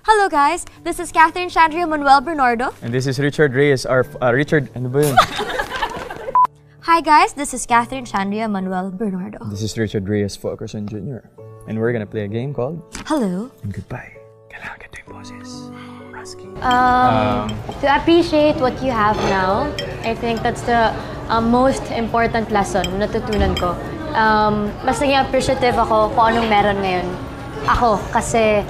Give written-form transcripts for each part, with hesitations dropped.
Hello guys, this is Catherine Chandria Manuel Bernardo. And this is Richard Reyes, our Richard, ano ba yun? Hi guys, this is Catherine Chandria Manuel Bernardo. This is Richard Reyes Fulkerson Jr. And we're gonna play a game called Hello and Goodbye. Kailangan ka yung boses. Rusky. To appreciate what you have now, I think that's the most important lesson na natutunan ko. Mas naging appreciative ako kung anong meron ngayon. Ako, kasi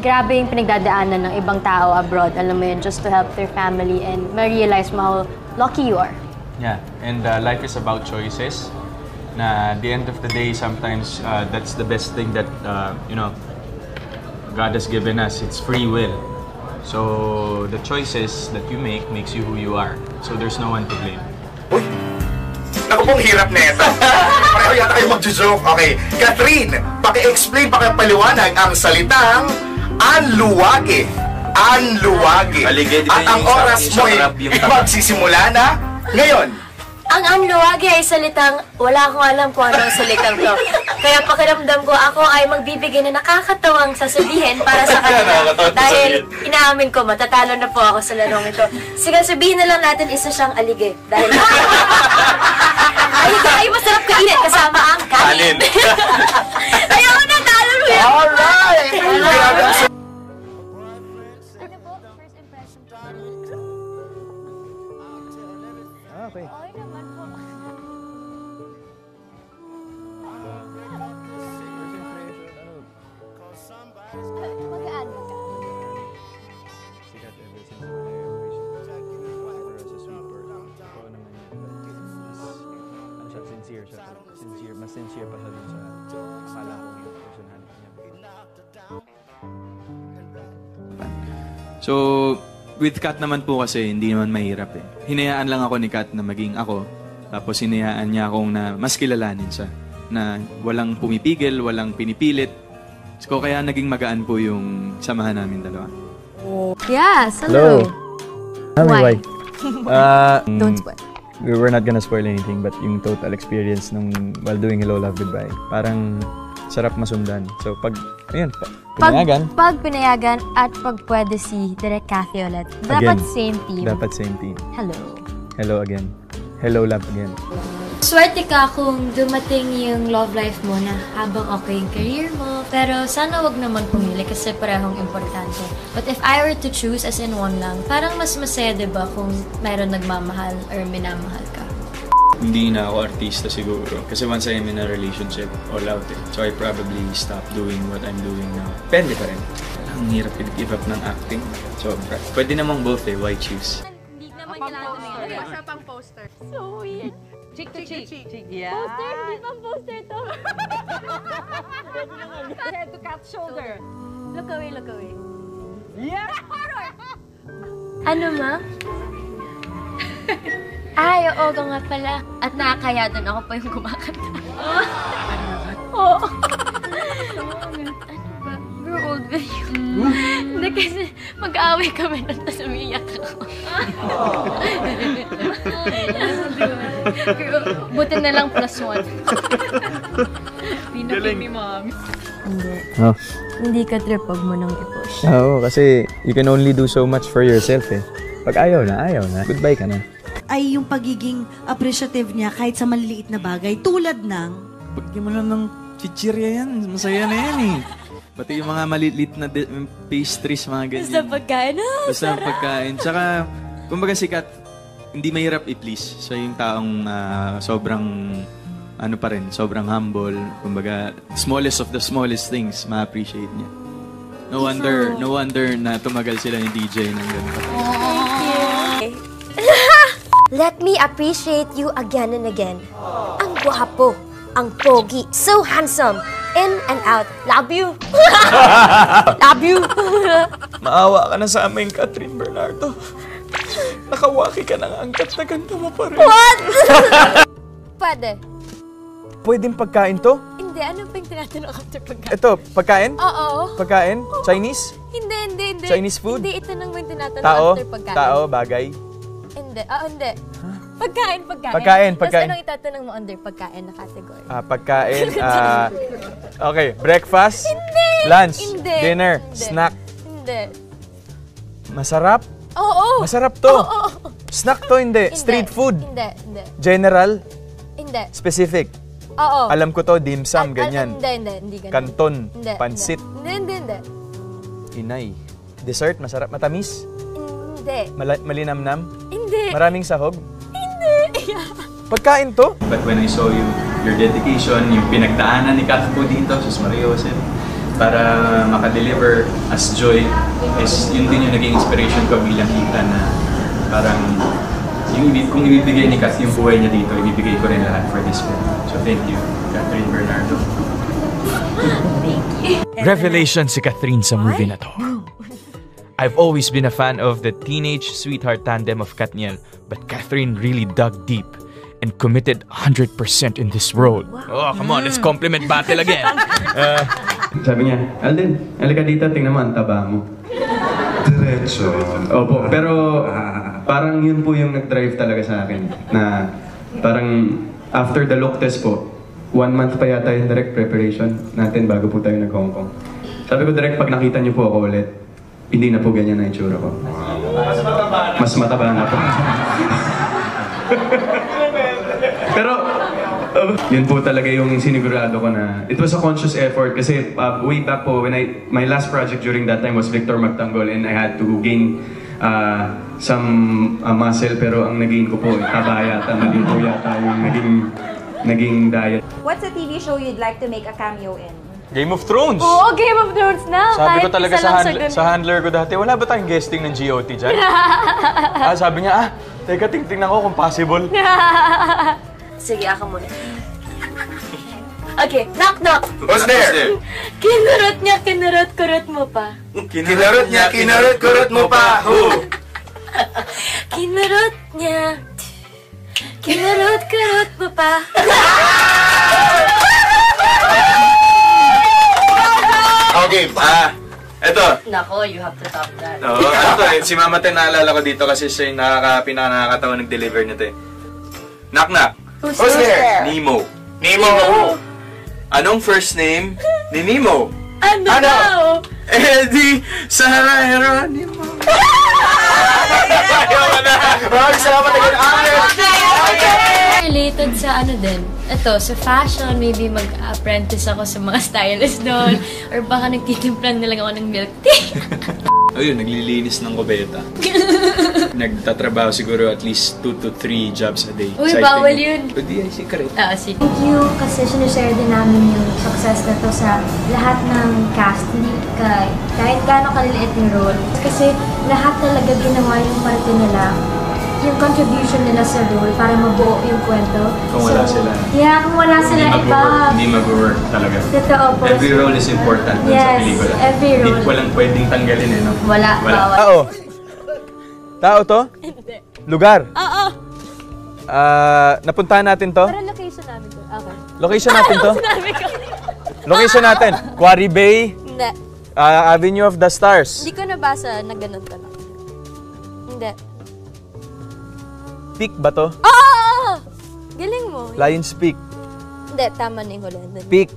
grabe yung pinagdadaanan ng ibang tao abroad, alam mo yun, just to help their family and ma-realize mo how lucky you are. Yeah, and life is about choices. Na at the end of the day, sometimes that's the best thing that, you know, God has given us. It's free will. So the choices that you make makes you who you are. So there's no one to blame. Uy! Naku pong hirap na ito. Pareho yata kayo mag-joke. Okay, Catherine, paki-explain, paki-paliwanag ang salitang anluwage. Anluwage. At ang oras mo'y magsisimula na ngayon. Ang anluwage ay salitang, wala akong alam kung ano ang salitang to. Kaya pakiramdam ko, ako ay magbibigay na nakakatawang sasabihin para sa kanila. Dahil inaamin ko, matatalo na po ako sa larong ito. Sige, sabihin na lang natin isa siyang alige. Dahil alige ay masarap kainin kasama ang kanin. Ayaw na, talo mo yan! Alright! Okay. Magaan. Sikat ever since my ever as a sweeper. Oo naman yan. Ano siya, sincere siya. Sincere, mas sincere pa siya dun sa akala ko yung personality niya. So, with Kat naman po kasi, hindi naman mahirap eh. Hinayaan lang ako ni Kat na maging ako. Tapos hinayaan niya akong na mas kilalanin siya. Na walang pumipigil, walang pinipilit. So, kaya naging magaan po yung samahan namin dalawa. Yes, hello. Why? Don't spoil. We're not gonna spoil anything, but yung total experience nung while doing Hello, Love, Goodbye, parang sarap masundan. So, pag, ayun, pinayagan. Pag pinayagan at pag pwede si Direk Cathy ulit. Dapat Again. same team. Dapat same team. Hello. Hello again. Hello, love again. Swerte ka kung dumating yung love life mo na habang okay yung career mo. Pero sana wag naman pumili kasi parehong importante. But if I were to choose as in one lang, parang mas masaya diba kung mayroon nagmamahal or minamahal ka. Hindi na ako artista siguro. Kasi once I'm in a relationship, all out eh. So I probably stop doing what I'm doing now. Pwede pa rin. Ang hirap i-give up ng acting. So, pwede namang both eh. Why choose? Hindi naman kailangan na yun. Basta pang poster. So weird. Cheek to cheek. Yeah. Poster? Hindi pang poster to. Head to cat shoulder. Look away, look away. Yeah! Ano ma? Ay, oo nga pala. At nakakaya doon ako pa yung kumakanta. Oo. Ano ba? We're old with you. Hindi kasi mag-aaway kami doon tapos umiiyak ako. Pero buti na lang +1. Pinapin ni Mami. Hindi. Oh. Hindi ka trip, wag mo nang i-push. Oo, kasi you can only do so much for yourself eh. Pag ayaw na, goodbye ka na. Ay yung pagiging appreciative niya kahit sa maliliit na bagay. Tulad ng... Pagyan mo lang ng chichirya yan, masaya na yan eh. Pati yung mga maliliit na pastries, mga ganyan. Basta pagkain. Basta pagkain. Tsaka, kumbaga si Kat, hindi mahirap i-please. So yung taong sobrang, ano pa rin, sobrang humble. Kumbaga, smallest of the smallest things, ma-appreciate niya. No wonder na tumagal sila yung DJ ng ganito. Let me appreciate you again and again. Ang gwapo, ang pogi, so handsome, in and out. Love you. Love you. Maawa ka na sa amin, Catherine Bernardo. Nakawaki ka ng angkat na ganda mo pa rin. What? Pwede. Pwedeng pagkain to? Hindi, ano pa yung tinatanong after pagkain? Ito, pagkain? Oo. Pagkain? Chinese? Hindi. Chinese food? Hindi, ito nang may tinatanong Tao? after pagkain. Tao? Bagay? Hindi. Hindi. Pagkain. Pagkain. Tapos anong itatanong mo under pagkain na category? Pagkain, okay, breakfast? Hindi! Lunch, Hindi. dinner, Hindi. snack. Hindi. Masarap? Oo. Masarap to. Oo. Snack to, hindi. Hindi. Street food. Hindi. General, Hindi. specific. Oo. Alam ko to, dim sum, ganyan. Hindi ganun. Kanton, Hindi. pansit. Hindi. Inay. Dessert, masarap. Matamis? Hindi. Malinamnam? Hindi. Maraming sahog? Hindi. Pagkain to? But when I saw you, your dedication, yung pinagdaanan ni Kat po dito, Sus Maria Joseph, para makadeliver as Joy, is yun din yung naging inspiration ko bilang kita na parang kung ibibigay ni Kat yung buhay niya dito, ibibigay ko rin lahat for this film. So thank you, Catherine Bernardo. Revelation si Catherine sa movie na to. I've always been a fan of the teenage sweetheart tandem of Katniel, but Catherine really dug deep and committed 100% in this role. Oh, come on, it's compliment battle again. Sabi niya, Alden, halika dito, tingnan mo, ang taba mo. Diretso. Opo, pero parang yun po yung nag-drive talaga sa akin. Na parang after the look test po, 1 month pa yata yung direct preparation natin bago po tayo nag-Hong Kong. Sabi ko direct, pag nakita niyo po ako ulit, hindi na po ganyan na itsura ko. Mas mataba na po. Pero yun po talaga yung sinigurado ko na it was a conscious effort kasi way back po when my last project during that time was Victor Magtanggol and I had to gain some muscle pero ang nagain ko po taba yata, naging po yata yung naging diet. What's a TV show you'd like to make a cameo in? Game of Thrones! Oo, Game of Thrones na. Sabi Kahit ko talaga isa lang sa handler ko dati, wala ba tayong guesting ng GOT dyan? Sabi niya, teka, tingnan ko kung possible. Sige, ako muna. Okay, knock. Who's there? Kinurot niya, kinurot-kurot mo pa. Kinarot niya, kinarot-kurot mo pa. Who? Kinurot niya. Kinurot-kurot mo pa. Okay, Eto. Nako, you have to top that. Oo, si Mama Ten naalala ko dito kasi siya yung pinaka-nakakatawa nag-deliver nito eh. Knock. Who's there? Nemo. Nemo. Anong first name ni Nemo? Ano? Eddie Saheronimo. Salamat again, Related sa ano din, ito, sa fashion, maybe mag-apprentice ako sa mga stylist doon, or baka nagtitimplan na lang ako ng milk tea. Ayun, naglilinis ng kubeta. Nagtatrabaho siguro at least 2 to 3 jobs a day. Uy, bawal yun. Hindi, secret. Sige. Thank you kasi sinishare din namin yung success na to sa lahat ng cast. Hindi kahit gaano kaliliit yung role. Kasi lahat talaga ginawa yung parte nila. Yung contribution nila sa role para mabuo yung kwento. Kung wala sila. Yeah, kung wala sila Hindi mag-work talaga. Totoo po. Every role is important dun sa pelikula. Every role. Hindi walang pwedeng tanggalin eh, no? Wala. Tao to? Hindi. Lugar? Oo. Napuntahan natin to? Pero location namin to. Okay. Location natin to? Sinabi ko. Location natin? Quarry Bay? Hindi. Avenue of the Stars? Hindi ko nabasa na ganun ka na. Hindi. Peak ba to? Oo! Galing mo. Lions Peak? Hindi, tama na yung huli. Peak?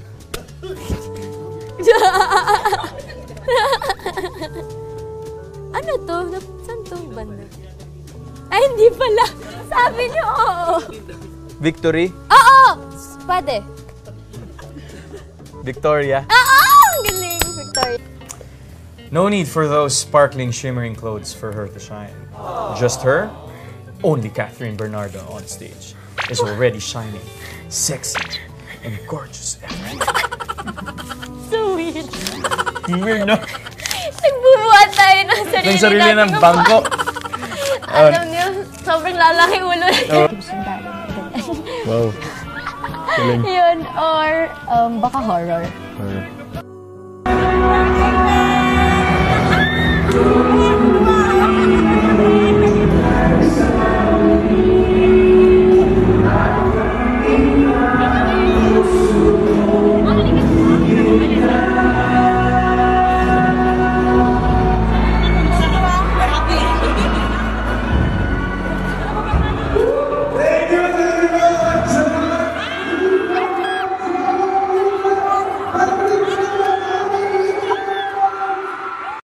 Ano to? Saan tong banda? Ay, hindi pala. Sabi niyo, oo. Victory? Oo! Pwede. Victoria? Oo! Galing, Victoria. No need for those sparkling, shimmering clothes for her to shine. Just her, only Catherine Bernardo on stage is already shining, sexy, and gorgeous. So weird. Weird, no? Nagbubuhat tayo ng sarili ng bangko. Alam niyo, sobrang lalaki ulo. Wow. Yun, or baka horror.